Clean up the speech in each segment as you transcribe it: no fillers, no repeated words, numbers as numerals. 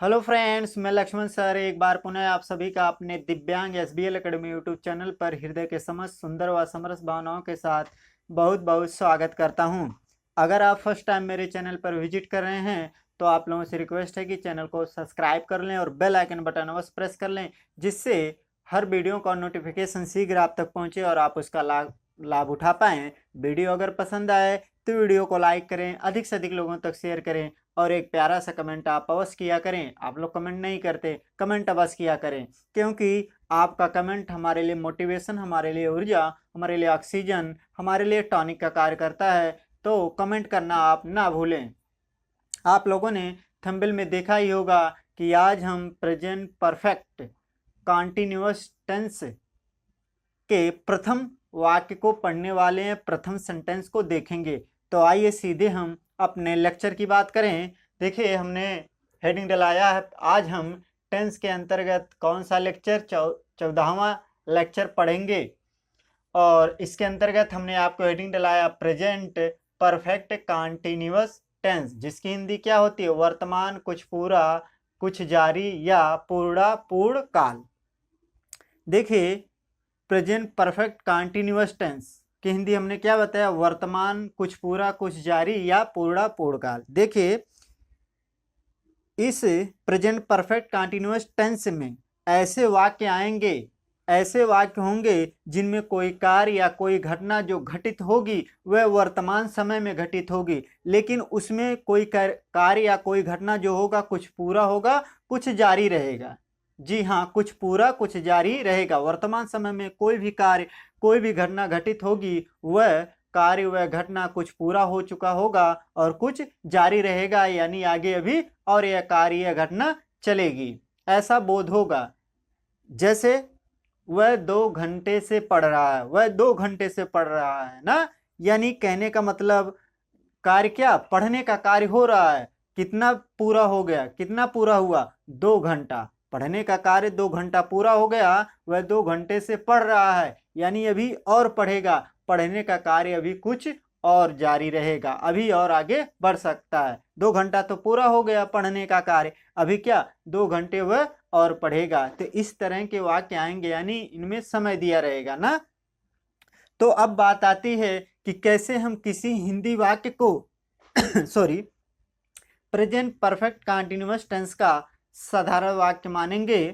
Hello friends, मैं Lakshman sir एक बार पुनः आप सभी का अपने दिव्यांग एसबीएल एकेडमी यूट्यूब चैनल पर हृदय के समस्त सुंदर व समरस भावनाओं के साथ बहुत बहुत स्वागत करता हूं। अगर आप फर्स्ट टाइम मेरे चैनल पर विजिट कर रहे हैं तो आप लोगों से रिक्वेस्ट है कि चैनल को सब्सक्राइब कर लें और बेल आइकन बटन अवश्य प्रेस कर लें, जिससे हर वीडियो का नोटिफिकेशन शीघ्र आप तक पहुँचे और आप उसका लाभ लाभ उठा पाएँ। वीडियो अगर पसंद आए तो वीडियो को लाइक करें, अधिक से अधिक लोगों तक शेयर करें और एक प्यारा सा कमेंट आप अवश्य किया करें। आप लोग कमेंट नहीं करते, कमेंट अवश्य किया करें, क्योंकि आपका कमेंट हमारे लिए मोटिवेशन, हमारे लिए ऊर्जा, हमारे लिए ऑक्सीजन, हमारे लिए टॉनिक का कार्य करता है। तो कमेंट करना आप ना भूलें। आप लोगों ने थंबनेल में देखा ही होगा कि आज हम प्रेजेंट परफेक्ट कॉन्टिन्यूअस टेंस के प्रथम वाक्य को पढ़ने वाले हैं, प्रथम सेंटेंस को देखेंगे। तो आइए सीधे हम अपने लेक्चर की बात करें। देखिए, हमने हेडिंग डलाया है, आज हम टेंस के अंतर्गत कौन सा लेक्चर 14वां लेक्चर पढ़ेंगे। और इसके अंतर्गत हमने आपको हेडिंग डलाया प्रेजेंट परफेक्ट कॉन्टिन्यूअस टेंस, जिसकी हिंदी क्या होती है? वर्तमान, कुछ पूरा, कुछ जारी या पूर्ण काल। देखिए, प्रेजेंट परफेक्ट कॉन्टिन्यूअस टेंस की हिंदी हमने क्या बताया? वर्तमान, कुछ पूरा, कुछ जारी या पूर्ण काल। देखिए, इस प्रेजेंट परफेक्ट कॉन्टिन्यूअस टेंस में ऐसे वाक्य आएंगे, ऐसे वाक्य होंगे जिनमें कोई कार्य या कोई घटना जो घटित होगी वह वर्तमान समय में घटित होगी, लेकिन उसमें कोई कार्य या कोई घटना जो होगा कुछ पूरा होगा, कुछ जारी रहेगा। जी हाँ, कुछ पूरा कुछ जारी रहेगा। वर्तमान समय में कोई भी कार्य, कोई भी घटना घटित होगी, वह कार्य वह घटना कुछ पूरा हो चुका होगा और कुछ जारी रहेगा, यानी आगे अभी और यह कार्य यह घटना चलेगी, ऐसा बोध होगा। जैसे वह 2 घंटे से पढ़ रहा है, वह 2 घंटे से पढ़ रहा है ना, यानी कहने का मतलब कार्य क्या? पढ़ने का कार्य हो रहा है। कितना पूरा हो गया? कितना पूरा हुआ? 2 घंटा। पढ़ने का कार्य 2 घंटा पूरा हो गया, वह 2 घंटे से पढ़ रहा है, यानी अभी और पढ़ेगा। पढ़ने का कार्य अभी कुछ और जारी रहेगा, अभी और आगे बढ़ सकता है। 2 घंटा तो पूरा हो गया पढ़ने का कार्य, अभी क्या 2 घंटे वह और पढ़ेगा। तो इस तरह के वाक्य आएंगे, यानी इनमें समय दिया रहेगा ना। तो अब बात आती है कि कैसे हम किसी हिंदी वाक्य को sorry present perfect continuous tense का साधारण वाक्य मानेंगे।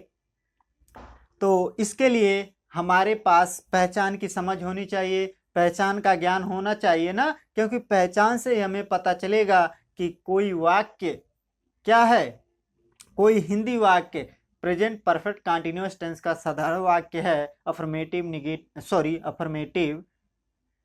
तो इसके लिए हमारे पास पहचान की समझ होनी चाहिए, पहचान का ज्ञान होना चाहिए ना, क्योंकि पहचान से हमें पता चलेगा कि कोई वाक्य क्या है। कोई हिंदी वाक्य प्रेजेंट परफेक्ट कॉन्टिन्यूअस टेंस का साधारण वाक्य है, अफर्मेटिव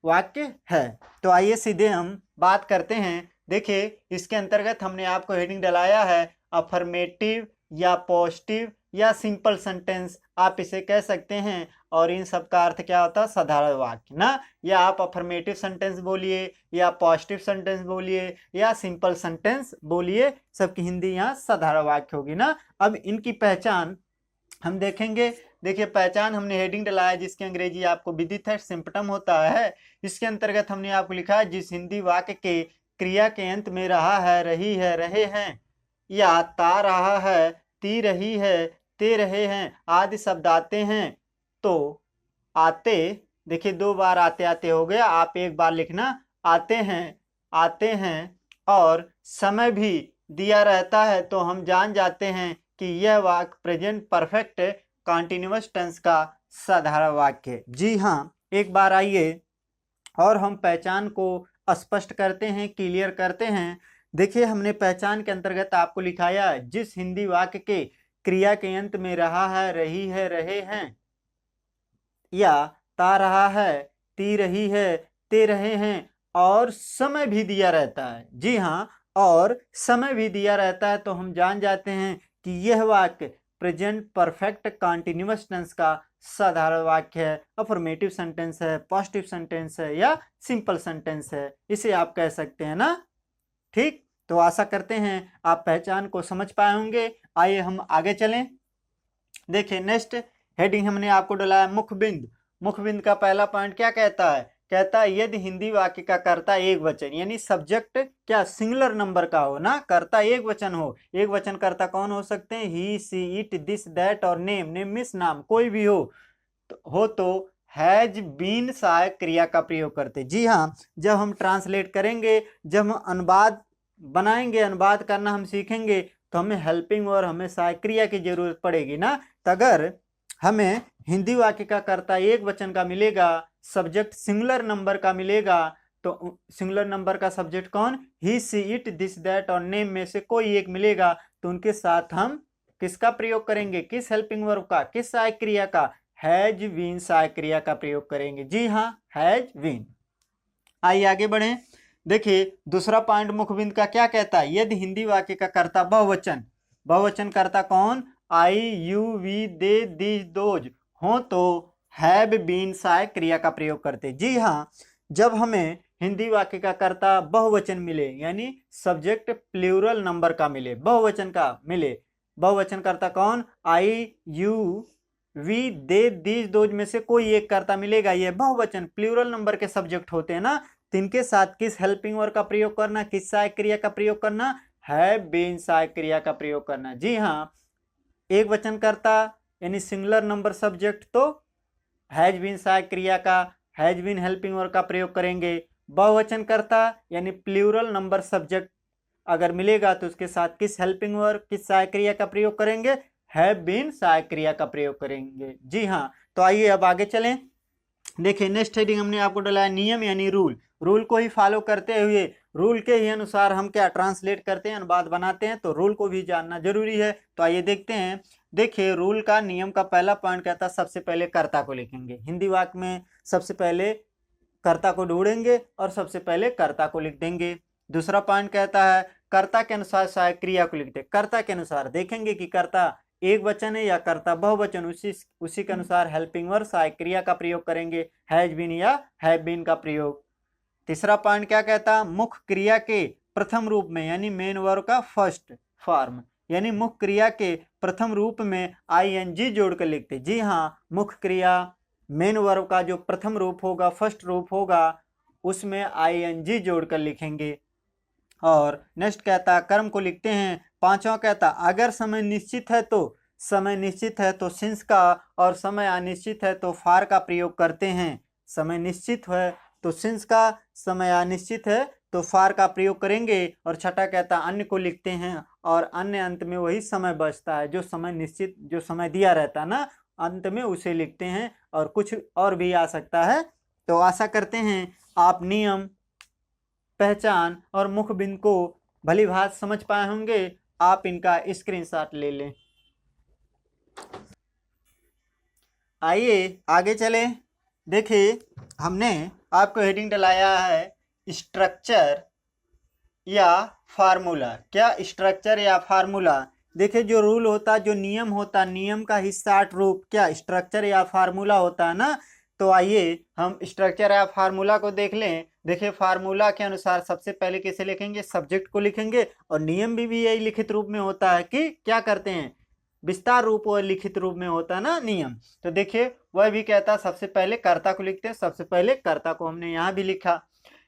वाक्य है। तो आइए सीधे हम बात करते हैं। देखिए, इसके अंतर्गत हमने आपको हेडिंग डलाया है अफर्मेटिव या पॉजिटिव या सिंपल सेंटेंस, आप इसे कह सकते हैं। और इन सब का अर्थ क्या होता है? साधारण वाक्य ना। या आप अफर्मेटिव सेंटेंस बोलिए, या पॉजिटिव सेंटेंस बोलिए, या सिंपल सेंटेंस बोलिए, सबकी हिंदी यहाँ साधारण वाक्य होगी ना। अब इनकी पहचान हम देखेंगे। देखिए, पहचान हमने हेडिंग डलाया जिसकी अंग्रेजी आपको विदित है, सिम्पटम होता है। इसके अंतर्गत हमने आपको लिखा है जिस हिंदी वाक्य के क्रिया के अंत में रहा है, रही है, रहे हैं, या ता रहा है, ती रही है, ते रहे हैं आदि शब्द आते हैं। तो आते, देखिए 2 बार आते आते हो गया, आप एक बार लिखना आते हैं, आते हैं। और समय भी दिया रहता है, तो हम जान जाते हैं कि यह वाक्य प्रेजेंट परफेक्ट कॉन्टिन्यूअस टेंस का साधारण वाक्य है। जी हाँ, एक बार आइए और हम पहचान को स्पष्ट करते हैं, क्लियर करते हैं। देखिए, हमने पहचान के अंतर्गत आपको लिखाया है जिस हिंदी वाक्य के क्रिया के अंत में रहा है, रही है, रहे हैं, या ता रहा है, ती रही है, ते रहे हैं और समय भी दिया रहता है। जी हाँ, और समय भी दिया रहता है, तो हम जान जाते हैं कि यह वाक्य प्रेजेंट परफेक्ट कॉन्टिन्यूअस टेंस का साधारण वाक्य है, अफर्मेटिव सेंटेंस है, पॉजिटिव सेंटेंस है या सिंपल सेंटेंस है, इसे आप कह सकते हैं ना। ठीक, तो आशा करते हैं आप पहचान को समझ पाए होंगे। आइए हम आगे चलें। देखिए, नेक्स्ट हेडिंग हमने आपको डला है मुखबिंद। मुखबिंद का पहला पॉइंट क्या कहता है? कहता है यदि हिंदी वाक्य का कर्ता एक वचन यानी सब्जेक्ट क्या सिंगुलर नंबर का हो ना, कर्ता एक वचन हो। एक वचन कर्ता कौन हो सकते हैं? ही, सी, इट, दिस, दैट और नेम, नेम मीन्स नाम, कोई भी हो तो हैज बीन सहायक क्रिया का प्रयोग करते। जी हाँ, जब हम ट्रांसलेट करेंगे, जब हम अनुवाद बनाएंगे, अनुवाद करना हम सीखेंगे, तो हमें हेल्पिंग और हमें सहायक क्रिया की जरूरत पड़ेगी ना। तो अगर हमें हिंदी वाक्य का कर्ता एक वचन का मिलेगा, सब्जेक्ट सिंगुलर नंबर का मिलेगा, तो सिंगुलर नंबर का सब्जेक्ट कौन? ही, सी, इट, दिस, दैट और नेम में से कोई एक मिलेगा, तो उनके साथ हम किसका प्रयोग करेंगे? किस हेल्पिंग वर्ब का, किस सहायक क्रिया का? हैज बीन सहायक क्रिया का प्रयोग करेंगे। जी हाँ, हैज बीन। आइए आगे बढ़े। देखिए दूसरा पॉइंट मुखबिंद का क्या कहता है? यदि हिंदी वाक्य का कर्ता बहुवचन, बहुवचन कर्ता कौन? I, you, we, they, this, those हो तो हैव बीन सहायक क्रिया का प्रयोग करते। जी हाँ, जब हमें हिंदी वाक्य का कर्ता बहुवचन मिले यानी सब्जेक्ट प्लूरल नंबर का मिले, बहुवचन का मिले, बहुवचन कर्ता कौन? I, you, we, they, this, those में से कोई एक कर्ता मिलेगा, ये बहुवचन प्लूरल नंबर के सब्जेक्ट होते हैं ना, तिनके साथ किस हेल्पिंग वर्ब का प्रयोग करना, किस सहायक क्रिया का प्रयोग करना? हैव बीन सहायक क्रिया का प्रयोग करना। जी हाँ, एक वचन कर्ता यानी सिंगुलर नंबर सब्जेक्ट तो हैज बीन सहायक क्रिया का, हैज बीन हेल्पिंग वर्ब का प्रयोग करेंगे। बहुवचन कर्ता यानी प्लूरल नंबर सब्जेक्ट अगर मिलेगा तो उसके साथ किस हेल्पिंग वर्ब, किस सहायक क्रिया का प्रयोग करेंगे? हैव बीन सहायक क्रिया का प्रयोग करेंगे। जी हाँ, तो आइए अब आगे चलें। देखिए नेक्स्ट हेडिंग हमने आपको डाला है नियम यानी रूल। रूल को ही फॉलो करते हुए, रूल के ही अनुसार हम क्या ट्रांसलेट करते हैं, अनुवाद बनाते हैं, तो रूल को भी जानना जरूरी है। तो आइए देखते हैं। देखिए रूल का, नियम का पहला पॉइंट कहता है सबसे पहले कर्ता को लिखेंगे। हिंदी वाक्य में सबसे पहले कर्ता को ढूंढेंगे और सबसे पहले कर्ता को लिख देंगे। दूसरा पॉइंट कहता है कर्ता के अनुसार सहायक क्रिया को लिखते। कर्ता के अनुसार देखेंगे कि कर्ता एक वचन है या कर्ता बहुवचन, उसी के अनुसार हेल्पिंग वर्ब सहायक क्रिया का प्रयोग करेंगे, हैज बीन या हैव बीन का प्रयोग। तीसरा पॉइंट क्या कहता? मुख्य क्रिया के प्रथम रूप में यानी मेन वर्ब का फर्स्ट फॉर्म, यानी मुख्य क्रिया के प्रथम रूप में आईएनजी जोड़कर लिखते। जी हाँ, मुख्य क्रिया मेन वर्ब का जो प्रथम रूप होगा, फर्स्ट रूप होगा, उसमें आईएनजी जोड़कर लिखेंगे। और नेक्स्ट कहता कर्म को लिखते हैं। पांचवा कहता अगर समय निश्चित है तो, समय निश्चित है तो सिंस का, और समय अनिश्चित है तो फार का प्रयोग करते हैं। समय निश्चित है तो सिंस का, समय अनिश्चित है तो फार का प्रयोग करेंगे। और छठा कहता अन्य को लिखते हैं, और अन्य अंत में वही समय बचता है जो समय निश्चित, जो समय दिया रहता है ना, अंत में उसे लिखते हैं। और कुछ और भी आ सकता है। तो आशा करते हैं आप नियम, पहचान और मुख्य बिंदु को भली भांति समझ पाए होंगे। आप इनका स्क्रीनशॉट ले लें। आइए आगे चले। देखिए हमने आपको हेडिंग डलाया है स्ट्रक्चर या फार्मूला। क्या स्ट्रक्चर या फार्मूला? देखिए जो रूल होता है, जो नियम होता है, नियम का ही शार्ट रूप क्या स्ट्रक्चर या फार्मूला होता है ना। तो आइए हम स्ट्रक्चर या फार्मूला को देख लें। देखिए फार्मूला के अनुसार सबसे पहले कैसे लिखेंगे? सब्जेक्ट को लिखेंगे। और नियम भी यही लिखित रूप में होता है कि क्या करते हैं, विस्तार रूप और लिखित रूप में होता है ना नियम। तो देखिए वह भी कहता है सबसे पहले कर्ता को लिखते हैं। सबसे पहले कर्ता को हमने यहाँ भी लिखा।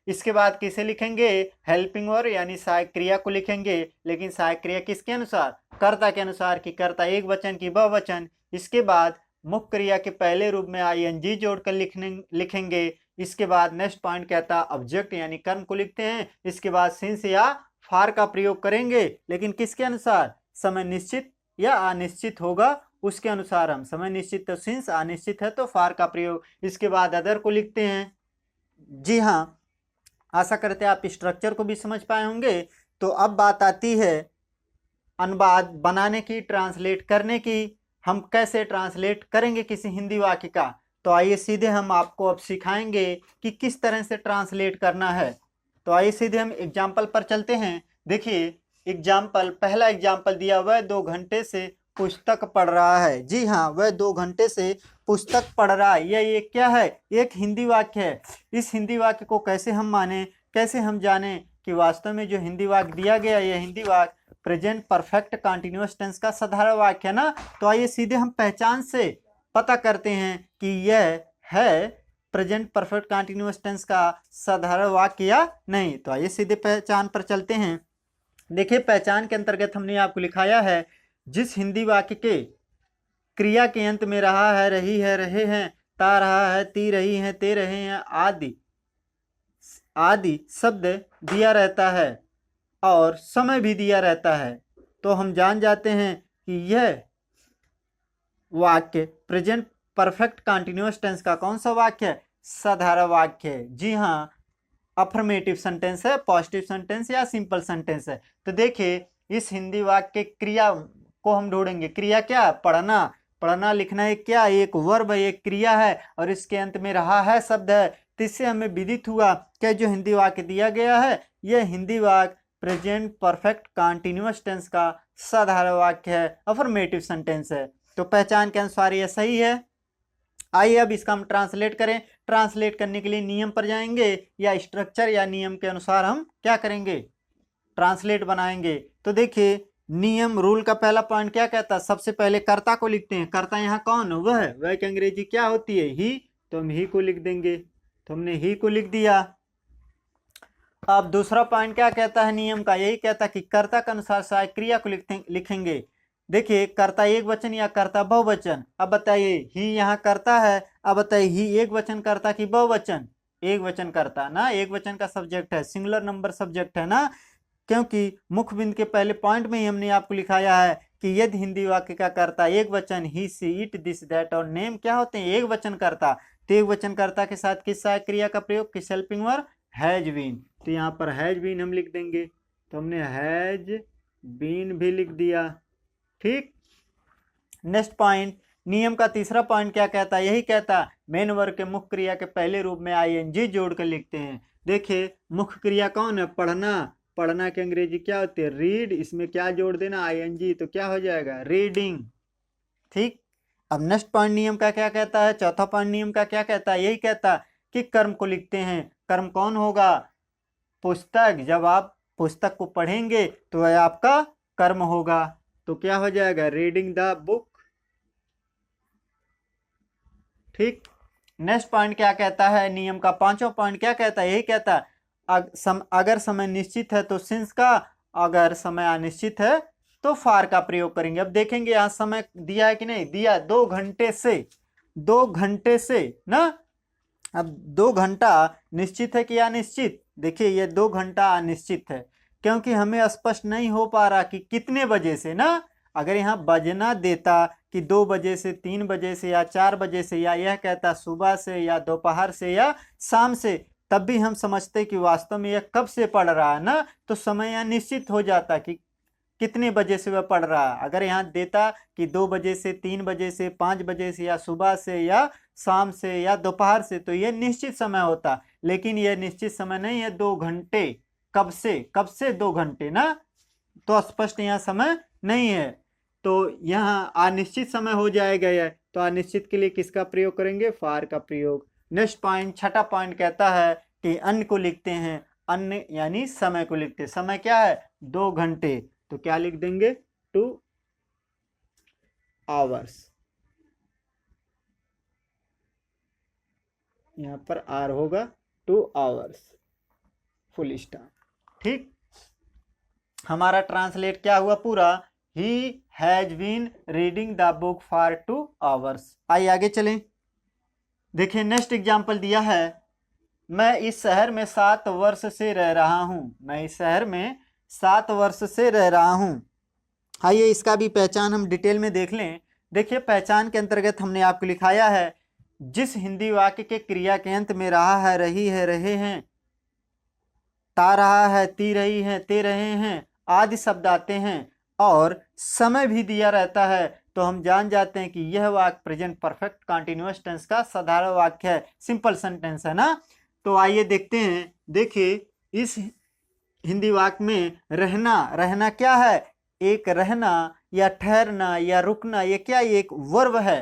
इसके बाद किसे लिखेंगे? हेल्पिंग वर्ब यानी सहायक क्रिया को लिखेंगे। लेकिन सहायक क्रिया किसके अनुसार? कर्ता के अनुसार, कि कर्ता एक वचन की बहुवचन। इसके बाद मुख्य क्रिया के पहले रूप में आईएनजी जोड़कर लिखेंगे। इसके बाद नेक्स्ट पॉइंट कहता ऑब्जेक्ट यानी कर्म को लिखते हैं। इसके बाद सिंस या फार का प्रयोग करेंगे, लेकिन किसके अनुसार? समय निश्चित या अनिश्चित होगा उसके अनुसार हम, समय निश्चित तो सिंस, अनिश्चित है तो फार का प्रयोग। इसके बाद अदर को लिखते हैं। जी हाँ, आशा करते हैं आप स्ट्रक्चर को भी समझ पाए होंगे। तो अब बात आती है अनुवाद बनाने की, ट्रांसलेट करने की। हम कैसे ट्रांसलेट करेंगे किसी हिंदी वाक्य का? तो आइए सीधे हम आपको अब सिखाएंगे कि किस तरह से ट्रांसलेट करना है। तो आइए सीधे हम एग्जाम्पल पर चलते हैं। देखिए एग्जाम्पल, पहला एग्जाम्पल दिया, वह 2 घंटे से पुस्तक पढ़ रहा है। जी हाँ, वह 2 घंटे से पुस्तक पढ़ रहा है। ये क्या है? एक हिंदी वाक्य है। इस हिंदी वाक्य को कैसे हम माने, कैसे हम जाने कि वास्तव में जो हिंदी वाक्य दिया गया, यह हिंदी वाक्य प्रेजेंट परफेक्ट कंटिन्यूअस टेंस का साधारण वाक्य है ना। तो आइए सीधे हम पहचान से पता करते हैं कि यह है प्रेजेंट परफेक्ट कंटिन्यूअस टेंस का साधारण वाक्य या नहीं। तो आइए सीधे पहचान पर चलते हैं। देखिए पहचान के अंतर्गत हमने आपको लिखाया है, जिस हिंदी वाक्य के क्रिया के अंत में रहा है, रही है, रहे हैं, ता रहा है, ती रही है, ते रहे हैं आदि आदि शब्द दिया रहता है और समय भी दिया रहता है, तो हम जान जाते हैं कि यह वाक्य प्रेजेंट परफेक्ट कंटिन्यूअस टेंस का कौन सा वाक्य है? साधारण वाक्य है। जी हाँ, अफर्मेटिव सेंटेंस है, पॉजिटिव सेंटेंस या सिंपल सेंटेंस है। तो देखिए इस हिंदी वाक्य के क्रिया को हम ढूंढेंगे। क्रिया क्या है? पढ़ना। पढ़ना लिखना एक क्या? एक वर्ब है, एक क्रिया है और इसके अंत में रहा है शब्द है। तो इससे हमें विदित हुआ कि जो हिंदी वाक्य दिया गया है यह हिंदी वाक्य प्रेजेंट परफेक्ट कंटिन्यूअस टेंस का साधारण वाक्य है, अफर्मेटिव सेंटेंस है। तो पहचान के अनुसार यह सही है। आइए अब इसका हम ट्रांसलेट करें। ट्रांसलेट करने के लिए नियम पर जाएंगे या स्ट्रक्चर या नियम के अनुसार हम क्या करेंगे? ट्रांसलेट बनाएंगे। तो देखिए नियम रूल का पहला पॉइंट क्या कहता है? सबसे पहले कर्ता को लिखते हैं। कर्ता यहाँ कौन? वह की अंग्रेजी क्या होती है? ही। तो हम ही को लिख देंगे। तो हमने ही को लिख दिया। अब दूसरा पॉइंट क्या कहता है नियम का? यही कहता है कि कर्ता के अनुसार सहायक क्रिया को लिखेंगे। देखिए कर्ता एक वचन या कर्ता बहुवचन। अब बताइए ही यहाँ कर्ता है, अब बताइए ही एक वचन कर्ता की बहुवचन? एक वचन कर्ता ना, एक वचन का सब्जेक्ट है, सिंगुलर नंबर सब्जेक्ट है ना, क्योंकि मुख्य बिंदु के पहले पॉइंट में ही हमने आपको लिखाया है कि यदि हिंदी वाक्य का कर्ता एक वचन ही, सी, इट, दिस, दैट और नेम क्या होते हैं? एक वचन कर्ता। तो एक वचन कर्ता के साथ किस सहायक क्रिया का प्रयोग? किस हेल्पिंग वर्ब? Has been. तो यहाँ पर हैज बीन हम लिख देंगे। तो हमने हैज बीन भी लिख दिया। ठीक। नेक्स्ट पॉइंट, नियम का तीसरा पॉइंट क्या कहता है? यही कहता मेन वर्ग के मुख्य क्रिया के पहले रूप में आईएनजी जोड़कर लिखते हैं। देखिए मुख्य क्रिया कौन है? पढ़ना। पढ़ना की अंग्रेजी क्या होती है? रीड। इसमें क्या जोड़ देना? आईएनजी। तो क्या हो जाएगा? रीडिंग। ठीक। अब नेक्स्ट पॉइंट नियम का क्या कहता है? चौथा पॉइंट नियम का क्या कहता है? यही कहता कि कर्म को लिखते हैं। कर्म कौन होगा? पुस्तक। जब आप पुस्तक को पढ़ेंगे तो वह आपका कर्म होगा। तो क्या हो जाएगा? Reading the book. ठीक। नेक्स्ट पॉइंट क्या कहता है? नियम का पांचवा पॉइंट क्या कहता है? यही कहता है अगर समय निश्चित है तो सिंस का, अगर समय अनिश्चित है तो फार का प्रयोग करेंगे। अब देखेंगे यहाँ समय दिया है कि नहीं दिया? 2 घंटे से, 2 घंटे से ना। अब 2 घंटा निश्चित है कि अनिश्चित? देखिए ये 2 घंटा अनिश्चित है क्योंकि हमें स्पष्ट नहीं हो पा रहा कि कितने बजे से ना। अगर यहाँ बजना देता कि 2 बजे से, 3 बजे से या 4 बजे से, या यह कहता सुबह से या दोपहर से या शाम से, तब भी हम समझते कि वास्तव में यह कब से पढ़ रहा है ना। तो समय यहाँ निश्चित हो जाता कि कितने बजे से वह पढ़ रहा है। अगर यहाँ देता कि 2 बजे से, 3 बजे से, 5 बजे से या सुबह से या शाम से या दोपहर से, तो यह निश्चित समय होता। लेकिन यह निश्चित समय नहीं है। 2 घंटे। कब से? कब से 2 घंटे ना। तो स्पष्ट यहाँ समय नहीं है। तो यहाँ अनिश्चित समय हो जाएगा यह। तो अनिश्चित के लिए किसका प्रयोग करेंगे? फार का प्रयोग। नेक्स्ट पॉइंट, छठा पॉइंट कहता है कि अन्य को लिखते हैं। अन्य यानी समय को लिखते हैं। समय क्या है? 2 घंटे। तो क्या लिख देंगे? 2 आवर्स। यहाँ पर आर होगा 2 आवर्स, फुल स्टॉप। ठीक। हमारा ट्रांसलेट क्या हुआ पूरा? He has been reading the book for 2 hours. आइए आगे चलें। देखिए नेक्स्ट एग्जाम्पल दिया है, मैं इस शहर में 7 वर्ष से रह रहा हूं। मैं इस शहर में 7 वर्ष से रह रहा हूं। आइए इसका भी पहचान हम डिटेल में देख लें। देखिए पहचान के अंतर्गत हमने आपको लिखाया है, जिस हिंदी वाक्य के क्रिया के अंत में रहा है, रही है, रहे हैं, ता रहा है, ती रही है, ते रहे हैं आदि शब्द आते हैं और समय भी दिया रहता है, तो हम जान जाते हैं कि यह वाक्य प्रेजेंट परफेक्ट कंटिन्यूअस टेंस का साधारण वाक्य है, सिंपल सेंटेंस है ना। तो आइए देखते हैं। देखिए इस हिंदी वाक्य में रहना, रहना क्या है? एक रहना या ठहरना या रुकना, ये क्या? एक वर्ब है,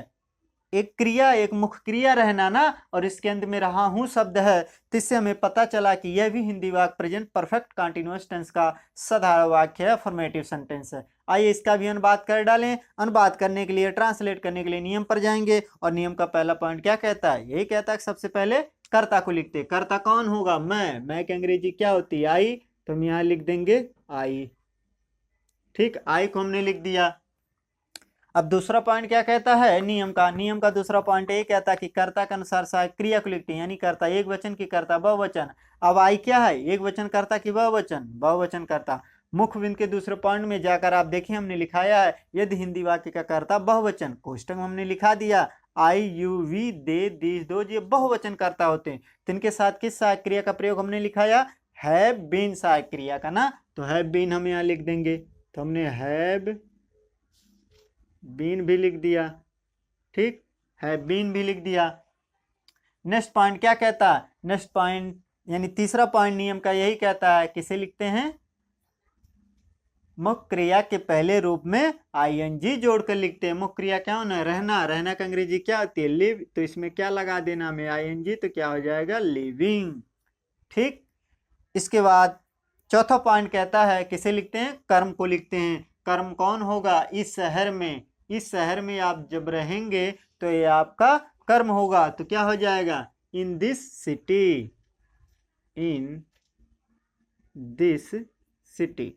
एक क्रिया, एक मुख्य क्रिया रहना ना, और इसके अंत में रहा हूं शब्द है, तो इससे हमें पता चला कि यह भी हिंदी वाक्य प्रेजेंट परफेक्ट कंटीन्यूअस टेंस का साधारण वाक्य है, अफर्मेटिव सेंटेंस है। आइए इसका भी अनुवाद कर डालें। अनुवाद करने के लिए, ट्रांसलेट करने के लिए नियम पर जाएंगे, और नियम का पहला पॉइंट क्या कहता है? यही कहता है कि सबसे पहले कर्ता को लिखते। कर्ता कौन होगा? मैं की अंग्रेजी क्या होती है? आई। तो हम यहाँ लिख देंगे आई। ठीक, आई को हमने लिख दिया। अब दूसरा पॉइंट क्या कहता है नियम का? नियम का दूसरा पॉइंट ये कहता है कि कर्ता के अनुसार सहायक क्रिया को लिखते हैं, यानी कर्ता एक वचन की कर्ता बहुवचन। अब आई क्या है? एक वचन कर्ता की बहुवचन? बहुवचन कर्ता। मुख्य बिंदु के दूसरे पॉइंट में जाकर आप देखिए हमने लिखाया है, यदि हिंदी वाक्य का कर्ता बहुवचन, कोष्टक में हमने लिखा दिया आई, यू, वी, दे, दिस, दो, ये बहुवचन कर्ता होते हैं। तो इनके साथ किस सहायक क्रिया का प्रयोग हमने लिखाया? हैव बीन सहायक क्रिया का ना। तो हैव बीन हम यहाँ लिख देंगे। तो हमने हैव बीन भी लिख दिया। ठीक, हैव बीन भी लिख दिया। नेक्स्ट पॉइंट क्या कहता है? नेक्स्ट पॉइंट यानी तीसरा पॉइंट नियम का यही कहता है, किसे लिखते हैं? मुख्य क्रिया के पहले रूप में आईएनजी जोड़कर लिखते हैं। मुख्य क्रिया क्या होना है? रहना। रहना का अंग्रेजी क्या होती है? लिव। तो इसमें क्या लगा देना हमें? आईएनजी। तो क्या हो जाएगा? लिविंग। ठीक, इसके बाद चौथा पॉइंट कहता है किसे लिखते हैं? कर्म को लिखते हैं। कर्म कौन होगा? इस शहर में। इस शहर में आप जब रहेंगे तो ये आपका कर्म होगा। तो क्या हो जाएगा? इन this city. In this city.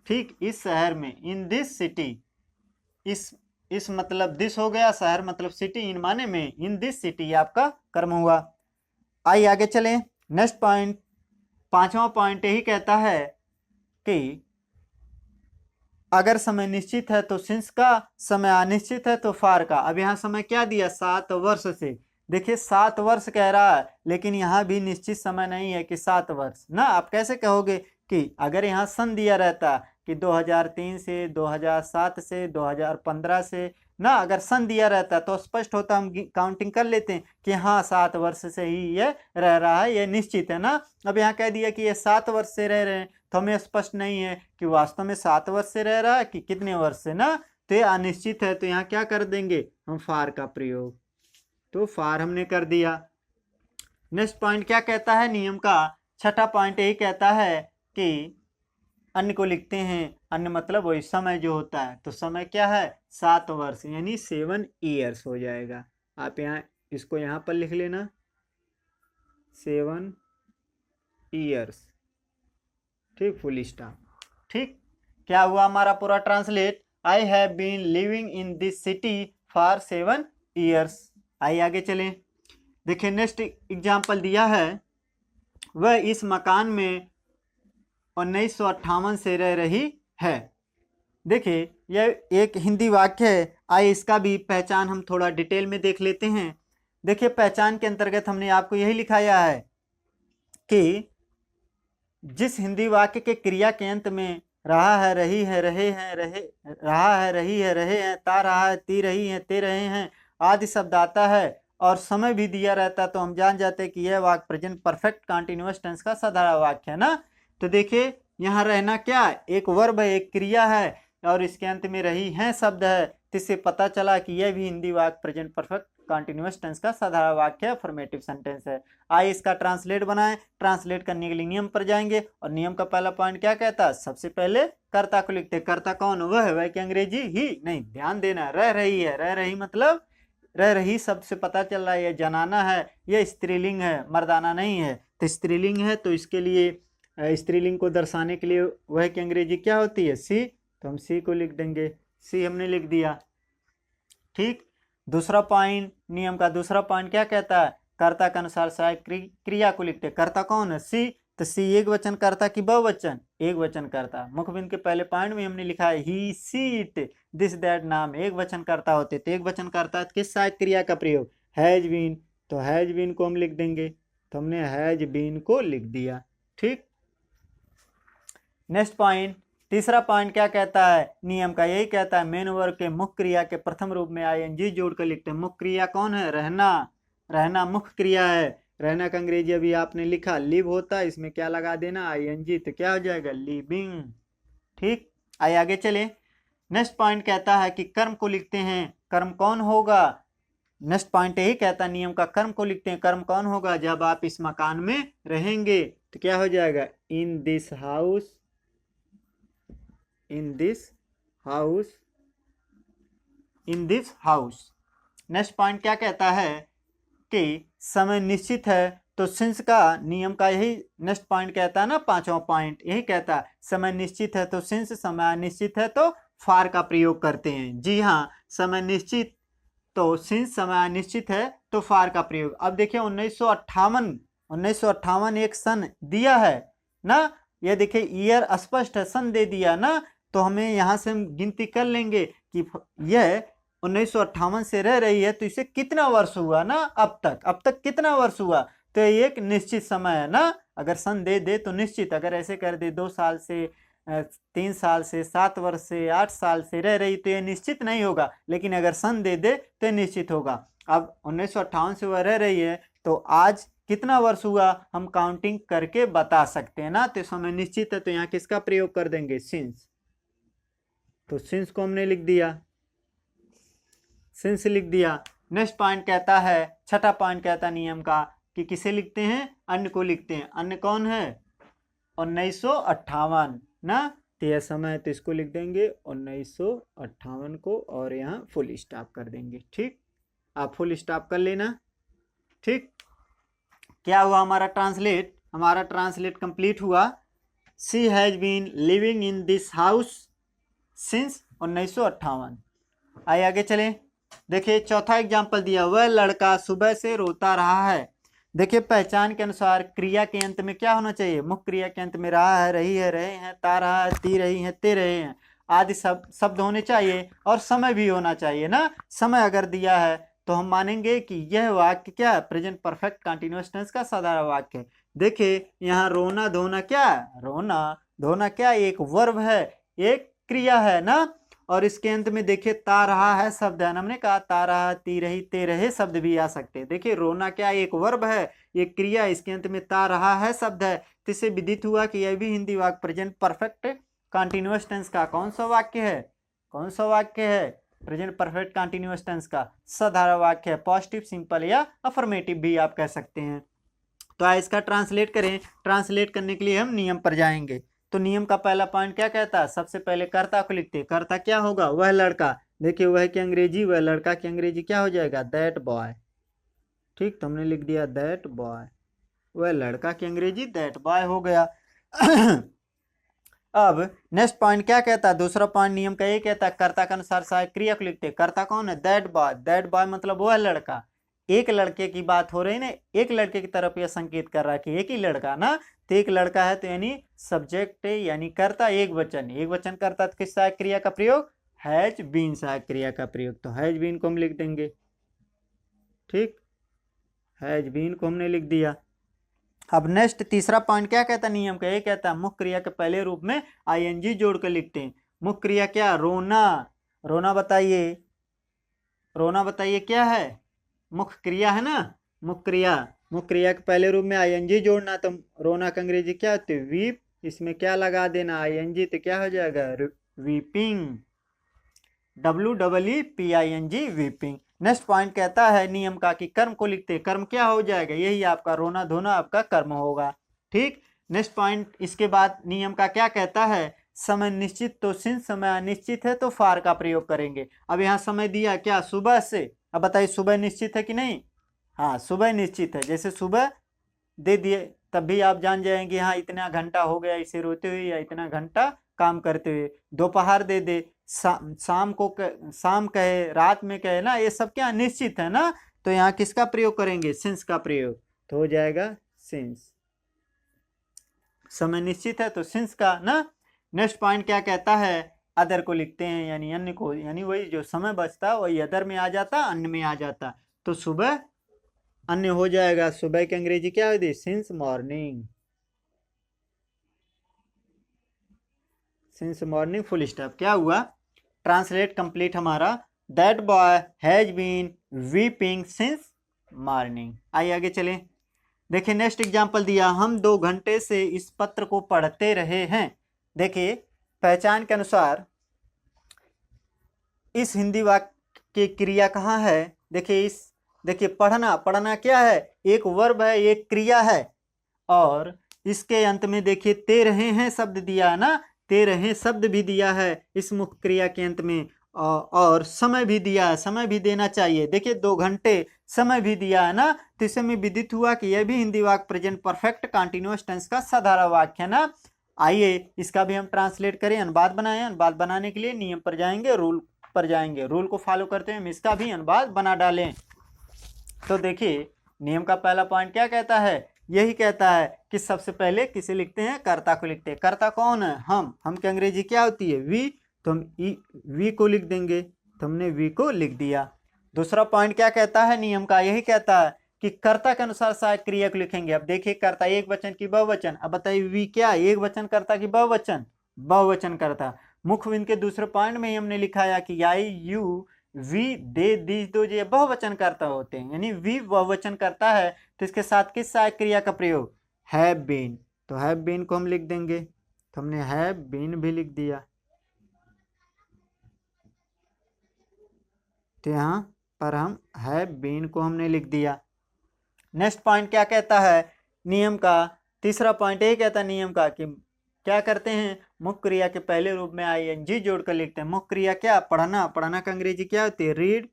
ठीक, इस शहर में। इन दिस सिटी। इस मतलब दिस हो गया, शहर मतलब सिटी, इन माने में। इन दिस सिटी आपका कर्म हुआ। आइए आगे चलें। नेक्स्ट पॉइंट, पांचवा पॉइंट यही कहता है कि अगर समय निश्चित है तो सिंस का, समय अनिश्चित है तो फार का। अब यहाँ समय क्या दिया? 7 वर्ष से। देखिए 7 वर्ष कह रहा है, लेकिन यहाँ भी निश्चित समय नहीं है कि 7 वर्ष ना। आप कैसे कहोगे कि अगर यहाँ सन दिया रहता कि 2003 से, 2007 से, 2015 से ना, अगर सन दिया रहता तो स्पष्ट होता, हम काउंटिंग कर लेते हैं कि हाँ 7 वर्ष से ही ये रह रहा है, ये निश्चित है ना। अब यहाँ कह दिया कि ये 7 वर्ष से रह रहे हैं, तो हमें स्पष्ट नहीं है कि वास्तव में 7 वर्ष से रह रहा है कि कितने वर्ष से ना। तो ये अनिश्चित है, तो यहाँ क्या कर देंगे हम? फार का प्रयोग। तो फार हमने कर दिया। नेक्स्ट पॉइंट क्या कहता है नियम का? छठा पॉइंट यही कहता है कि अन्य को लिखते हैं। अन्य मतलब वही समय जो होता है। तो समय क्या है? 7 वर्ष, यानी 7 ईयर्स हो जाएगा। आप यहाँ इसको यहाँ पर लिख लेना, 7 ईयर्स। ठीक, फुल स्टॉप। ठीक, क्या हुआ हमारा पूरा translate? I have been living in this city for 7 years. आइए आगे चलें। देखिए नेक्स्ट एग्जाम्पल दिया है, वह इस मकान में 1958 से रह रही है। देखिए यह एक हिंदी वाक्य है। आइए इसका भी पहचान हम थोड़ा डिटेल में देख लेते हैं। देखिए पहचान के अंतर्गत हमने आपको यही लिखाया है कि जिस हिंदी वाक्य के क्रिया के अंत में रहा है, रही है, रहे हैं, रहा है, रही है, रहे हैं, ता रहा है, ती रही है, ते रहे हैं आदि शब्द आता है और समय भी दिया रहता है, तो हम जान जाते हैं कि यह वाक्य प्रेजेंट परफेक्ट कंटीन्यूअस टेंस का साधारण वाक्य है ना। तो देखिए यहाँ रहना क्या है? एक वर्ब है, एक क्रिया है, और इसके अंत में रही है शब्द है। तो इससे पता चला कि यह भी हिंदी वाक्य प्रेजेंट परफेक्ट कंटीन्यूअस टेंस का साधारण वाक्य है, अफर्मेटिव सेंटेंस है। आइए इसका ट्रांसलेट बनाएं। ट्रांसलेट करने के लिए नियम पर जाएंगे, और नियम का पहला पॉइंट क्या कहता है? सबसे पहले कर्ता को लिखते। कर्ता कौन? वह की अंग्रेजी ही नहीं, ध्यान देना। रह रही है, रह रही मतलब रह रही शब्द से पता चल रहा है यह जनाना है, यह स्त्रीलिंग है, मर्दाना नहीं है। तो स्त्रीलिंग है, तो इसके लिए स्त्रीलिंग को दर्शाने के लिए वह की अंग्रेजी क्या होती है? सी। तो हम सी को लिख देंगे। सी हमने लिख दिया। ठीक, दूसरा पॉइंट, नियम का दूसरा पॉइंट क्या कहता है? कर्ता के अनुसार सहायक क्रिया को लिखते। कर्ता कौन है? सी। तो सी एक वचन कर्ता की बहुवचन? एक वचन कर्ता। मुख्य बिंदु के पहले पॉइंट में हमने लिखा है ही, सी, इट, दिस, दैट, नाम एक वचन कर्ता होते। तो एक वचन कर्ता किस सहायक क्रिया का प्रयोग? Has been. तो हैज बीन को हम लिख देंगे। तो हमने हैज बीन को लिख दिया। ठीक, नेक्स्ट पॉइंट, तीसरा पॉइंट क्या कहता है? नियम का यही कहता है मेन वर्ब के मुख्य क्रिया के प्रथम रूप में आईएनजी जोड़कर लिखते हैं। मुख्य क्रिया कौन है? रहना। रहना मुख्य क्रिया है। रहना का अंग्रेजी अभी आपने लिखा लिव होता है, इसमें क्या लगा देना? आईएनजी। तो क्या हो जाएगा? लिविंग। ठीक, आइए आगे चले। नेक्स्ट पॉइंट कहता है कि कर्म को लिखते हैं। कर्म कौन होगा? नेक्स्ट पॉइंट यही कहता, नियम का कर्म को लिखते हैं। कर्म कौन होगा? जब आप इस मकान में रहेंगे तो क्या हो जाएगा? इन this house, in this house, in this house. Next point क्या कहता है कि समय निश्चित है, तो सिंस का नियम का यही नेक्स्ट पॉइंट कहता है ना, पांचवा पॉइंट यही कहता है, समय निश्चित है तो सिंस, समय अनिश्चित है तो फार का प्रयोग करते हैं। जी हाँ, समय निश्चित तो सिंस, समय अनिश्चित है तो फार का प्रयोग। अब देखिए 1958 एक सन दिया है ना, ये देखिए ईयर स्पष्ट है, सन दे दिया ना, तो हमें यहाँ से हम गिनती कर लेंगे कि यह 1958 से रह रही है, तो इसे कितना वर्ष हुआ ना अब तक कितना वर्ष हुआ, तो ये एक निश्चित समय है ना। अगर सन दे दे तो निश्चित, अगर ऐसे कर दे 2 साल से 3 साल से 7 वर्ष से 8 साल से रह रही, तो ये निश्चित नहीं होगा, लेकिन अगर सन दे दे तो निश्चित होगा। अब 1958 से वह रह रही है, तो आज कितना वर्ष हुआ हम काउंटिंग करके बता सकते हैं ना, तो समय निश्चित है तो यहाँ किसका प्रयोग कर देंगे? सिंस। तो सिंस को हमने लिख दिया, सिंस लिख दिया। नेक्स्ट पॉइंट कहता है, छठा पॉइंट कहता है नियम का कि किसे लिखते हैं? अन्य को लिखते हैं। अन्य कौन है? 1958 ना, तो यह समय है तो इसको लिख देंगे 1958 को, और यहाँ फुल स्टॉप कर देंगे। ठीक, आप फुल स्टॉप कर लेना। ठीक, क्या हुआ हमारा ट्रांसलेट? हमारा ट्रांसलेट कंप्लीट हुआ। She has been living in this house since 1958। आइए आगे चलें। देखिए चौथा एग्जाम्पल दिया, वह लड़का सुबह से रोता रहा है। देखिए पहचान के अनुसार क्रिया के अंत में क्या होना चाहिए? मुख्य क्रिया के अंत में रहा है, रही है, रहे हैं, ता रहा है, ती रही है, ते रहे हैं आदि सब शब्द होने चाहिए, और समय भी होना चाहिए ना। समय अगर दिया है तो हम मानेंगे कि यह वाक्य क्या है? प्रेजेंट परफेक्ट कंटिन्यूअस टेंस का साधारण वाक्य है। देखिए यहाँ रोना धोना क्या है? रोना धोना क्या? एक वर्ब है, एक क्रिया है ना, और इसके अंत में देखिए ता रहा है शब्द है, हमने कहा ता रहा, ती रही, ते रहे शब्द भी आ सकते हैं। देखिए रोना क्या? एक वर्ब है, एक क्रिया, इसके अंत में ता रहा है शब्द है, तो इससे विदित हुआ कि यह भी हिंदी वाक्य प्रेजेंट परफेक्ट कंटिन्यूअस टेंस का कौन सा वाक्य है? कौन सा वाक्य है? प्रेजेंट परफेक्ट कंटिन्यूअस टेंस का साधारण वाक्य है, पॉजिटिव, सिंपल या अफर्मेटिव भी आप कह सकते हैं। तो आइए इसका ट्रांसलेट करें। ट्रांसलेट करने के लिए हम नियम पर जाएंगे। तो नियम का पहला पॉइंट क्या कहता है? सबसे पहले कर्ता को लिखते हैं। कर्ता क्या होगा? वह लड़का। देखिए वह की अंग्रेजी, वह लड़का की अंग्रेजी क्या हो जाएगा? That boy. ठीक, तो हमने लिख दिया दैट बॉय। वह लड़का की अंग्रेजी दैट बॉय हो गया। अब नेक्स्ट पॉइंट क्या कहता है? दूसरा पॉइंट नियम का ये कहता है, कर्ता के अनुसार सहायक क्रिया को लिखते हैं। कर्ता कौन है? That boy. दैट बॉय मतलब वह लड़का। एक लड़के की बात हो रही ना, एक लड़के की तरफ यह संकेत कर रहा है कि एक ही लड़का ना, तो एक लड़का है, तो यानी सब्जेक्ट यानी कर्ता एक वचन, एक वचन कर्ता, तो किस सहायक क्रिया का प्रयोग? हैज बीन सहायक क्रिया का प्रयोग। तो हैज बीन को हम लिख देंगे। ठीक, हैज बीन को हमने लिख दिया। अब नेक्स्ट तीसरा पॉइंट क्या कहता है नियम का? ये कहता है मुख्य क्रिया के पहले रूप में आईएनजी जोड़ कर लिखते हैं। मुख्य क्रिया क्या? रोना। रोना बताइए, रोना बताइए क्या है? मुख्य क्रिया है ना, मुख्य क्रिया। मुख्य क्रिया के पहले रूप में आईएनजी जोड़ना, तो रोना का अंग्रेजी क्या होती है? वीप। इसमें क्या लगा देना? आईएनजी, तो क्या हो जाएगा? Weeping. WEEPING, weeping. Next point कहता है नियम का कि कर्म को लिखते हैं। कर्म क्या हो जाएगा? यही आपका रोना धोना आपका कर्म होगा। ठीक, नेक्स्ट पॉइंट इसके बाद नियम का क्या कहता है? समय निश्चित तो सिंस, समय अनिश्चित है तो फार का प्रयोग करेंगे। अब यहाँ समय दिया क्या? सुबह से। अब बताइए सुबह निश्चित है कि नहीं? हाँ, सुबह निश्चित है। जैसे सुबह दे दिए तब भी आप जान जाएंगे हाँ इतना घंटा हो गया इसे रोते हुए, या इतना घंटा काम करते हुए। दोपहर दे दे, शाम को शाम कहे, रात में कहे ना, ये सब क्या निश्चित है ना, तो यहाँ किसका प्रयोग करेंगे? सिंस का प्रयोग, तो हो जाएगा सिंस। समय निश्चित है तो सिंस का ना। नेक्स्ट पॉइंट क्या कहता है? अदर को लिखते हैं, यानी अन्य को, यानी वही जो समय बचता वही अदर में आ जाता, अन्य में आ जाता, तो सुबह अन्य हो जाएगा। सुबह की अंग्रेजी क्या होती? Since morning. Since morning full stop. क्या हुआ? ट्रांसलेट कंप्लीट हमारा। That boy has been weeping since morning. आइए आगे चलें। देखिए नेक्स्ट एग्जांपल दिया, हम 2 घंटे से इस पत्र को पढ़ते रहे हैं। देखिए पहचान के अनुसार इस हिंदी वाक्य कि क्रिया कहाँ है। देखिए पढ़ना, पढ़ना क्या है, एक वर्ब है, एक क्रिया है। और इसके अंत में देखिए ते रहे हैं शब्द दिया है ना, ते रहे शब्द भी दिया है इस मुख्य क्रिया के अंत में। और समय भी दिया है, समय भी देना चाहिए। देखिए 2 घंटे समय भी दिया है ना, तो इससे में विदित हुआ कि यह भी हिंदी वाक्य प्रेजेंट परफेक्ट कंटिन्यूअस टेंस का साधारण वाक्य है ना। आइए इसका भी हम ट्रांसलेट करें, अनुवाद बनाएं। अनुवाद बनाने के लिए नियम पर जाएंगे, रूल पर जाएंगे, रूल को फॉलो करते हैं हम इसका भी अनुवाद बना डालें। तो देखिए नियम का पहला पॉइंट क्या कहता है, यही कहता है कि सबसे पहले किसे लिखते हैं, कर्ता को लिखते हैं। कर्ता कौन है, हम की अंग्रेजी क्या होती है, वी, तो हम वी को लिख देंगे, तो हमने वी को लिख दिया। दूसरा पॉइंट क्या कहता है नियम का, यही कहता है कि कर्ता के अनुसार सहायक क्रिया को लिखेंगे। अब देखिए कर्ता एक वचन की बहुवचन, अब बताइए वी क्या एक वचन कर्ता की बहुवचन, बहुवचन कर्ता। मुख्य बिंदु के दूसरे पॉइंट में ही हमने लिखा है कि आई यू वी दे दीज दो ये बहुवचन करता होते हैं, यानी वी बहुवचन करता है, तो इसके साथ किस सहायक क्रिया का प्रयोग, हैव बीन, तो हैव बीन को हम लिख देंगे, तो हमने हैव बीन भी लिख दिया। तो यहाँ पर हम हैव बीन को हमने लिख दिया। नेक्स्ट पॉइंट क्या कहता है नियम का, तीसरा पॉइंट यही कहता है नियम का कि क्या करते हैं, मुख्य क्रिया के पहले रूप में आईएनजी जोड़कर लिखते हैं। मुख्य क्रिया क्या, पढ़ना, पढ़ना का अंग्रेजी क्या होती है, रीड,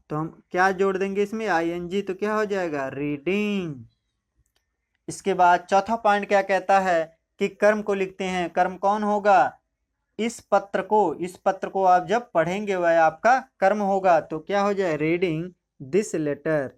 तो हम क्या जोड़ देंगे इसमें, आईएनजी, तो क्या हो जाएगा, रीडिंग। इसके बाद चौथा पॉइंट क्या कहता है कि कर्म को लिखते हैं। कर्म कौन होगा, इस पत्र को आप जब पढ़ेंगे वह आपका कर्म होगा, तो क्या हो जाए, reading this letter,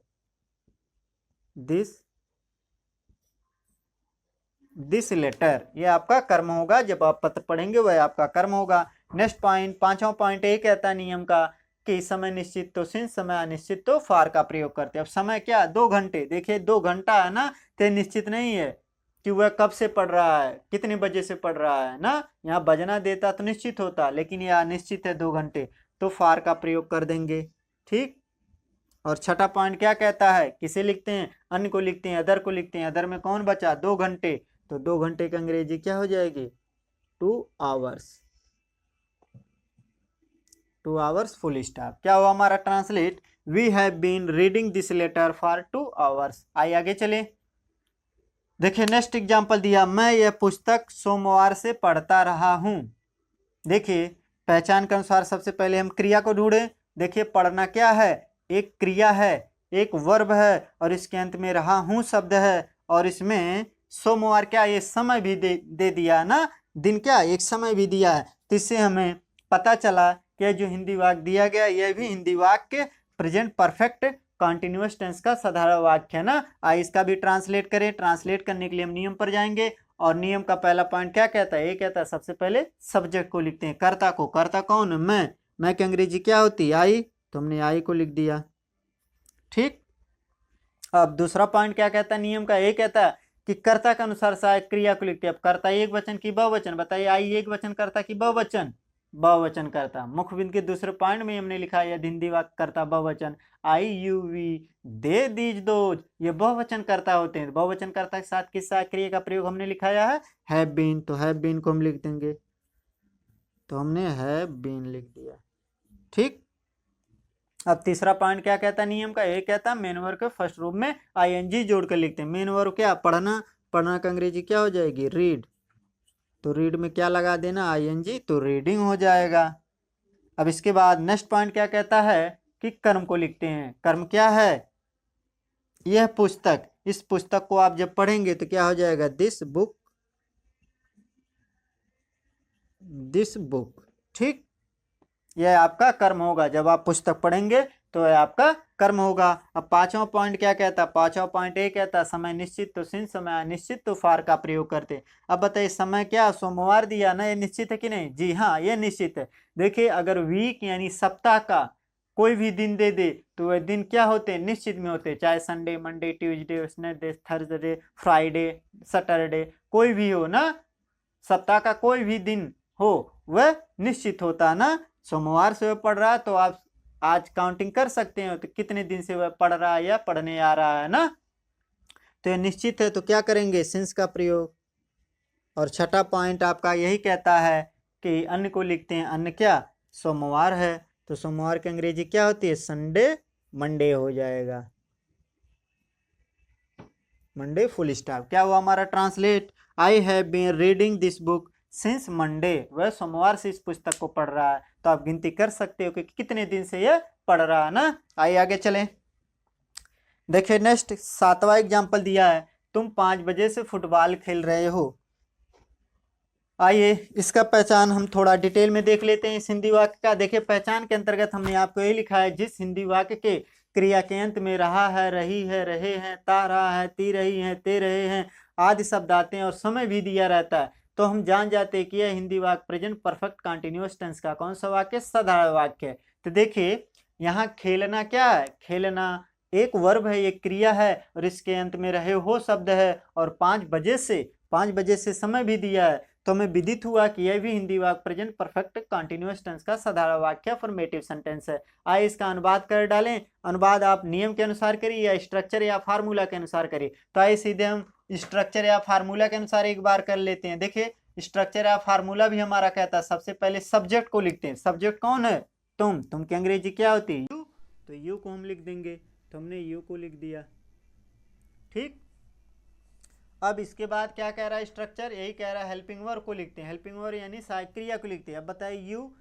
this letter, ये आपका कर्म होगा, जब आप पत्र पढ़ेंगे वह आपका कर्म होगा। नेक्स्ट पॉइंट, पांचवा पॉइंट ये कहता है नियम का कि समय निश्चित तो सिंस, समय अनिश्चित तो फार का प्रयोग करते हैं। अब समय क्या, 2 घंटे, देखिए 2 घंटा है ना, तो निश्चित नहीं है कि वह कब से पढ़ रहा है, कितने बजे से पढ़ रहा है ना। यहाँ बजना देता तो निश्चित होता, लेकिन यह अनिश्चित है 2 घंटे, तो फार का प्रयोग कर देंगे, ठीक। और छठा पॉइंट क्या कहता है, किसे लिखते हैं, अन्य को लिखते हैं, अदर को लिखते हैं। अदर में कौन बचा, 2 घंटे, तो 2 घंटे की अंग्रेजी क्या हो जाएगी, 2 आवर्स, 2 आवर्स फुल स्टॉप। क्या हुआ हमारा translate, we have been reading this letter for 2 hours. आइए आगे चले। देखिए नेक्स्ट एग्जांपल दिया, मैं यह पुस्तक सोमवार से पढ़ता रहा हूं। देखिए पहचान के अनुसार सबसे पहले हम क्रिया को ढूंढें। देखिए पढ़ना क्या है, एक क्रिया है, एक वर्ब है, और इसके अंत में रहा हूं शब्द है, और इसमें सोमवार क्या, ये समय भी दे दिया है ना, दिन क्या, एक समय भी दिया है। तो इससे हमें पता चला कि जो हिंदी वाक्य दिया गया यह भी हिंदी वाक्य प्रेजेंट परफेक्ट कॉन्टिन्यूअस टेंस का साधारण वाक्य है ना। आइए इसका भी ट्रांसलेट करें। ट्रांसलेट करने के लिए हम नियम पर जाएंगे, और नियम का पहला पॉइंट क्या कहता है, ये कहता है सबसे पहले सब्जेक्ट को लिखते हैं, कर्ता को। कर्ता कौन है, मैं की अंग्रेजी क्या होती है, आई, तो हमने आई को लिख दिया, ठीक। अब दूसरा पॉइंट क्या कहता है नियम का, ये कहता है कि कर्ता के अनुसार सहायक क्रिया को लिखते हैं। अब कर्ता एक वचन की बहुवचन, बताइए आई एक वचन कर्ता की बहुवचन, बहुवचन कर्ता। मुख्य बिंदु के दूसरे पॉइंट में हमने लिखा है हिंदी वाक्य कर्ता बहुवचन, I you we they these those, ये बहुवचन कर्ता होते हैं। बहुवचन कर्ता के साथ किस सहायक क्रिया का प्रयोग हमने लिखाया है, हैव बीन, तो हैव बीन को हम लिख देंगे, तो हमने हैव बीन लिख दिया, ठीक। अब तीसरा पॉइंट क्या कहता है नियम का, ये कहता है मेन वर्ब के फर्स्ट रूप में आईएनजी जोड़कर लिखते हैं। मेन वर्ब क्या, पढ़ना, पढ़ना का अंग्रेजी क्या हो जाएगी, रीड, तो रीड में क्या लगा देना, आईएनजी, तो रीडिंग हो जाएगा। अब इसके बाद नेक्स्ट पॉइंट क्या कहता है कि कर्म को लिखते हैं। कर्म क्या है, यह पुस्तक, इस पुस्तक को आप जब पढ़ेंगे तो क्या हो जाएगा, दिस बुक, दिस बुक, ठीक। यह आपका कर्म होगा, जब आप पुस्तक पढ़ेंगे तो यह आपका कर्म होगा। अब पांचवा पॉइंट क्या कहता है, पांचवा पॉइंट ये कहता है समय निश्चित तो सिंस, समय अनिश्चित तो फार का प्रयोग करते। अब बताइए समय क्या, सोमवार दिया ना, ये निश्चित है कि नहीं, जी हाँ ये निश्चित है। देखिए अगर वीक यानी सप्ताह का कोई भी दिन दे दे तो वह दिन क्या होते हैं, निश्चित में होते हैं, चाहे Sunday, Monday, Tuesday, Wednesday, Thursday, Friday, Saturday, कोई भी हो ना, सप्ताह का कोई भी दिन हो वह निश्चित होता है ना। सोमवार से वह पढ़ रहा है तो आप आज काउंटिंग कर सकते हो, तो कितने दिन से वह पढ़ रहा है या पढ़ने आ रहा है ना, तो यह निश्चित है, तो क्या करेंगे, सिंस का प्रयोग। और छठा पॉइंट आपका यही कहता है कि अन्य को लिखते हैं, अन्य क्या, सोमवार है, तो सोमवार की अंग्रेजी क्या होती है? संडे, मंडे हो जाएगा। Monday full stop. क्या हुआ हमारा translate? I have been reading this book since Monday. वह सोमवार से इस पुस्तक को पढ़ रहा है। तो आप गिनती कर सकते हो कि कितने दिन से यह पढ़ रहा है ना। आइए आगे चलें। देखिए नेक्स्ट 7वां एग्जाम्पल दिया है, तुम 5 बजे से फुटबॉल खेल रहे हो। आइए इसका पहचान हम थोड़ा डिटेल में देख लेते हैं इस हिंदी वाक्य का। देखिए पहचान के अंतर्गत हमने आपको ये लिखा है, जिस हिंदी वाक्य के क्रिया के अंत में रहा है, रही है, रहे हैं, ता रहा है, ती रही हैं, ते रहे हैं आदि शब्द आते हैं और समय भी दिया रहता है, तो हम जान जाते हैं कि यह हिंदी वाक्य प्रेजेंट परफेक्ट कंटिन्यूअस टेंस का कौन सा वाक्य? साधारण वाक्य है। तो देखिए यहाँ खेलना क्या है? खेलना एक वर्ब है, एक क्रिया है और इसके अंत में रहे हो शब्द है और 5 बजे से समय भी दिया है। तो हमें विदित हुआ कि यह भी हिंदी वाक्य प्रेजेंट परफेक्ट कंटिन्यूअस टेंस का साधारण वाक्य अफर्मेटिव सेंटेंस है। आइए इसका अनुवाद कर डालें। अनुवाद आप नियम के अनुसार करिए या स्ट्रक्चर या फार्मूला के अनुसार करिए। तो आइए सीधे हम स्ट्रक्चर या फार्मूला के अनुसार एक बार कर लेते हैं। देखिए स्ट्रक्चर या फार्मूला भी हमारा कहता है, सबसे पहले सब्जेक्ट को लिखते हैं। सब्जेक्ट कौन है? तुम की अंग्रेजी क्या होती है? यू। तो यू को हम लिख देंगे, तो हमने यू को लिख दिया। ठीक, अब इसके बाद क्या कह रहा है स्ट्रक्चर? यही कह रहा है हेल्पिंग वर्ब को लिखते हैं। हेल्पिंग वर्ब यानी सहायक क्रिया को लिखते हैं। अब बताइए यू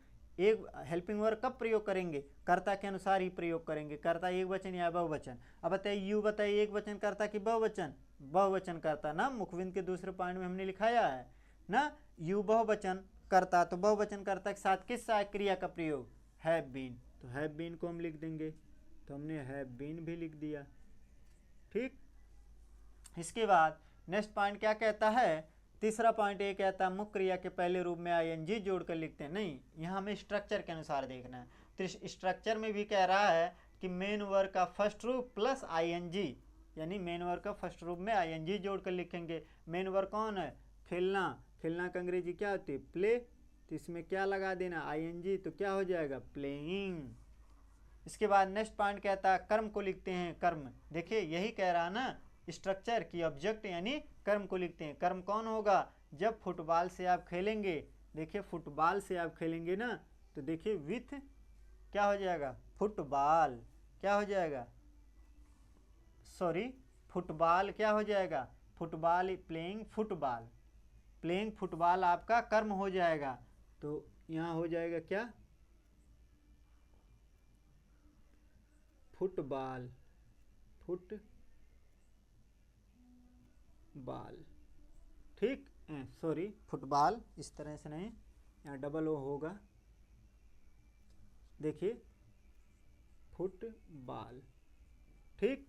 एक हेल्पिंग वर्ब कब प्रयोग करेंगे? कर्ता के अनुसार ही प्रयोग करेंगे। कर्ता एक वचन या बहुवचन? अब बताइए यू, बताइए एक वचन कर्ता की बहुवचन? बहुवचन कर्ता ना, मुखबिंद के दूसरे पॉइंट में हमने लिखाया है ना, यू बहुवचन कर्ता। तो बहुवचन कर्ता के साथ किस सहायक क्रिया का प्रयोग? Have been. तो हैव बीन को हम लिख देंगे, तो हमने हैव बीन भी लिख दिया। ठीक, इसके बाद नेक्स्ट पॉइंट क्या कहता है? तीसरा पॉइंट ये कहता है मुख्य क्रिया के पहले रूप में आईएनजी जोड़कर लिखते हैं। नहीं, यहाँ हमें स्ट्रक्चर के अनुसार देखना है। तो स्ट्रक्चर में भी कह रहा है कि मेन वर्ब का फर्स्ट रूप प्लस आईएनजी, यानी मेन वर्ब का फर्स्ट रूप में आईएनजी जोड़कर लिखेंगे। मेन वर्ब कौन है? खेलना। खेलना का अंग्रेजी क्या होती है? प्ले। तो इसमें क्या लगा देना? आईएनजी। तो क्या हो जाएगा? प्लेइंग। इसके बाद नेक्स्ट पॉइंट कहता है कर्म को लिखते हैं। कर्म, देखिए यही कह रहा है ना स्ट्रक्चर की ऑब्जेक्ट यानी कर्म को लिखते हैं। कर्म कौन होगा? जब फुटबॉल से आप खेलेंगे, देखिए फुटबॉल से आप खेलेंगे ना, तो देखिए विथ क्या हो जाएगा? फुटबॉल। क्या हो जाएगा? सॉरी, फुटबॉल क्या हो जाएगा? Football, playing football. Playing football आपका कर्म हो जाएगा। तो यहाँ हो जाएगा क्या? फुटबॉल। फुटबॉल। ठीक, सॉरी फुटबॉल इस तरह से नहीं, यहाँ डबल ओ होगा। देखिए फुटबॉल। ठीक,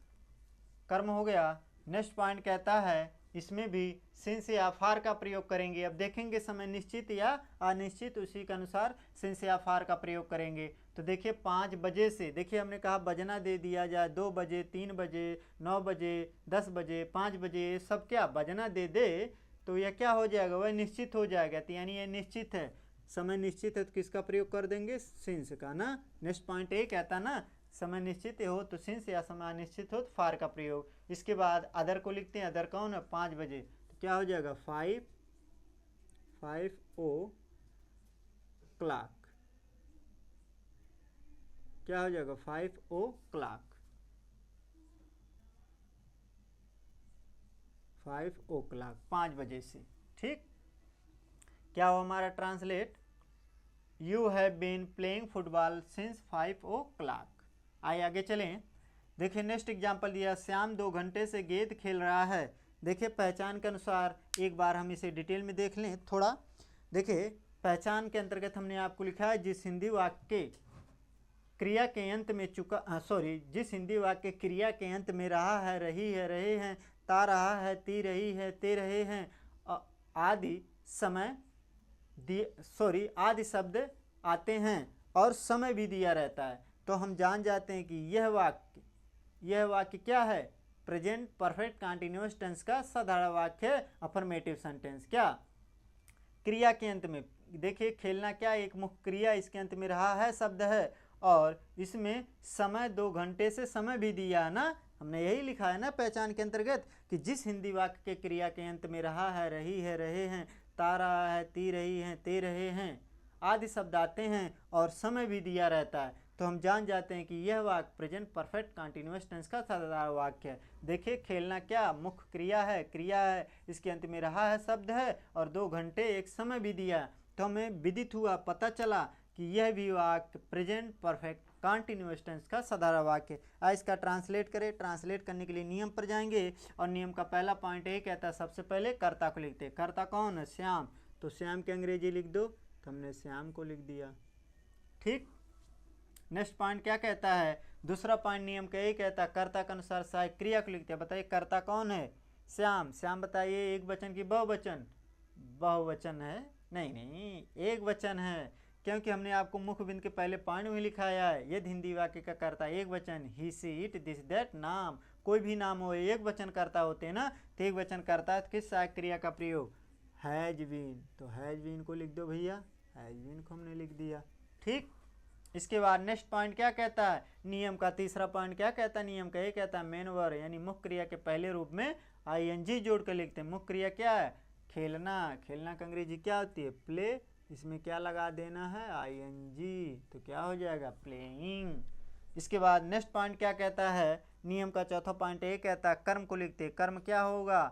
कर्म हो गया। नेक्स्ट पॉइंट कहता है इसमें भी सिंस या फार का प्रयोग करेंगे। अब देखेंगे समय निश्चित या अनिश्चित, उसी के अनुसार सिंस या फार का प्रयोग करेंगे। तो देखिए 5 बजे से, देखिए हमने कहा बजना दे दिया जाए, 2 बजे, 3 बजे, 9 बजे, 10 बजे, 5 बजे, सब क्या बजना दे दे, तो यह क्या हो जाएगा? वह निश्चित हो जाएगा। तो यानी यह निश्चित है, समय निश्चित है, तो किसका प्रयोग कर देंगे? सिंस का ना। नेक्स्ट पॉइंट ये कहता ना समय निश्चित हो तो सिंस या समय अनिश्चित हो तो फार का प्रयोग। इसके बाद अदर को लिखते हैं। अदर कौन है? 5 बजे। तो क्या हो जाएगा? 5 o'clock। क्या हो जाएगा? 5 o'clock। 5 o'clock 5 बजे से। ठीक, क्या हो हमारा translate? You have been playing football since 5 o'clock। आइए आगे चलें। देखिए नेक्स्ट एग्जाम्पल दिया, श्याम 2 घंटे से गेंद खेल रहा है। देखिए पहचान के अनुसार एक बार हम इसे डिटेल में देख लें थोड़ा। देखिए पहचान के अंतर्गत हमने आपको लिखा है जिस हिंदी वाक्य क्रिया के अंत में जिस हिंदी वाक्य क्रिया के अंत में रहा है, रही है, रहे हैं, ता रहा है, ती रही है, ते रहे हैं आदि आदि शब्द आते हैं और समय भी दिया रहता है, तो हम जान जाते हैं कि यह वाक्य क्या है? प्रेजेंट परफेक्ट कंटिन्यूअस टेंस का साधारण वाक्य है, अफर्मेटिव सेंटेंस। क्या? क्रिया के अंत में, देखिए खेलना क्या एक मुख्य क्रिया, इसके अंत में रहा है शब्द है और इसमें समय 2 घंटे से समय भी दिया है ना। हमने यही लिखा है ना पहचान के अंतर्गत कि जिस हिंदी वाक्य के क्रिया के अंत में रहा है, रही है, रहे हैं, ता रहा है, ती रही हैं, ते रहे हैं आदि शब्द आते हैं और समय भी दिया रहता है, तो हम जान जाते हैं कि यह वाक्य प्रेजेंट परफेक्ट कंटिन्यूअस टेंस का साधारण वाक्य है। देखिए, खेलना क्या मुख्य क्रिया है, इसके अंत में रहा है शब्द है और 2 घंटे एक समय भी दिया, तो हमें विदित हुआ, पता चला कि यह भी वाक्य प्रेजेंट परफेक्ट कंटिन्यूअस टेंस का साधारण वाक्य है। इसका ट्रांसलेट करें। ट्रांसलेट करने के लिए नियम पर जाएंगे और नियम का पहला पॉइंट ये कहता है, सबसे पहले कर्ता को लिखते हैं। कर्ता कौन है? श्याम। तो श्याम की अंग्रेजी लिख दो, तो हमने श्याम को लिख दिया। ठीक। नेक्स्ट पॉइंट क्या कहता है? दूसरा पॉइंट नियम का यही कहता है, कर्ता के अनुसार सहायक क्रिया को लिखते हैं। बताइए कर्ता कौन है? श्याम। श्याम बताइए एक वचन की बहुवचन? बहुवचन है? नहीं, एक वचन है, क्योंकि हमने आपको मुख्य बिंदु के पहले पॉइंट में लिखाया है। यदि हिंदी वाक्य का कर्ता एक वचन, ही सी इट दिस दैट, नाम कोई भी नाम हो, एक वचन कर्ता होते हैं ना, तो एक वचन कर्ता है, किस सहायक क्रिया का प्रयोग? Has been. तो हैज बीन को लिख दो भैया, हैज बीन को हमने लिख दिया। ठीक। इसके बाद नेक्स्ट पॉइंट क्या कहता है? नियम का तीसरा पॉइंट क्या कहता है? नियम का ये कहता है, मेन वर्ब यानी मुख्य क्रिया के पहले रूप में आईएनजी जोड़ कर लिखते हैं। मुख्य क्रिया क्या है? खेलना। खेलना का अंग्रेजी क्या होती है? प्ले। इसमें क्या लगा देना है? आईएनजी। तो क्या हो जाएगा? प्लेइंग। इसके बाद नेक्स्ट पॉइंट क्या कहता है? नियम का चौथा पॉइंट ये कहता है, कर्म को लिखते हैं। कर्म क्या होगा?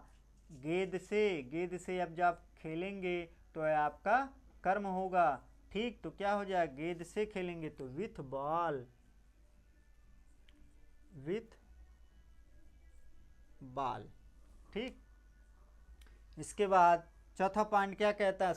गेंद से। गेंद से अब जब खेलेंगे तो आपका कर्म होगा। ठीक। तो क्या हो जाएगा? गेंद से खेलेंगे तो विथ बॉल, विथ बॉल। ठीक। इसके बाद चौथा पॉइंट क्या कहता है?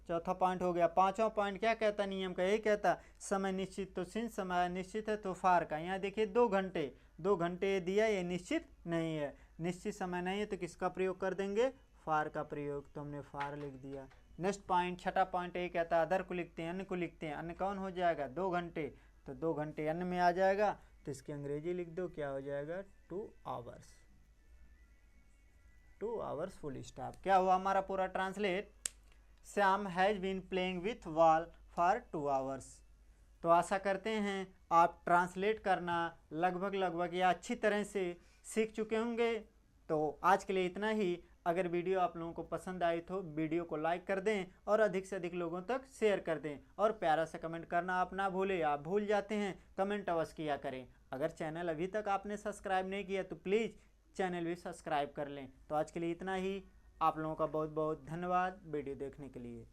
चौथा पॉइंट हो गया। पांचवा पॉइंट क्या कहता है? नियम का यही कहता है, समय निश्चित। तो सिंस समय निश्चित है तो फार का, यहाँ देखिए 2 घंटे, 2 घंटे दिया, ये निश्चित नहीं है, निश्चित समय नहीं है, तो किसका प्रयोग कर देंगे? फार का प्रयोग। तो हमने फार लिख दिया। नेक्स्ट पॉइंट छठा पॉइंट ये कहता है, अदर को लिखते हैं, अन्य को लिखते हैं। अन्य कौन हो जाएगा? 2 घंटे। तो 2 घंटे अन्य में आ जाएगा, तो इसकी अंग्रेजी लिख दो, क्या हो जाएगा? 2 आवर्स। 2 hours full stop. क्या हुआ हमारा पूरा translate? Shyam has been playing with ball for 2 hours. तो आशा करते हैं आप ट्रांसलेट करना लगभग या अच्छी तरह से सीख चुके होंगे। तो आज के लिए इतना ही। अगर वीडियो आप लोगों को पसंद आई तो वीडियो को लाइक कर दें और अधिक से अधिक लोगों तक शेयर कर दें, और प्यारा सा कमेंट करना आप ना भूलें। आप भूल जाते हैं, कमेंट अवश्य किया करें। अगर चैनल अभी तक आपने सब्सक्राइब नहीं किया तो प्लीज़ चैनल भी सब्सक्राइब कर लें। तो आज के लिए इतना ही। आप लोगों का बहुत बहुत धन्यवाद वीडियो देखने के लिए।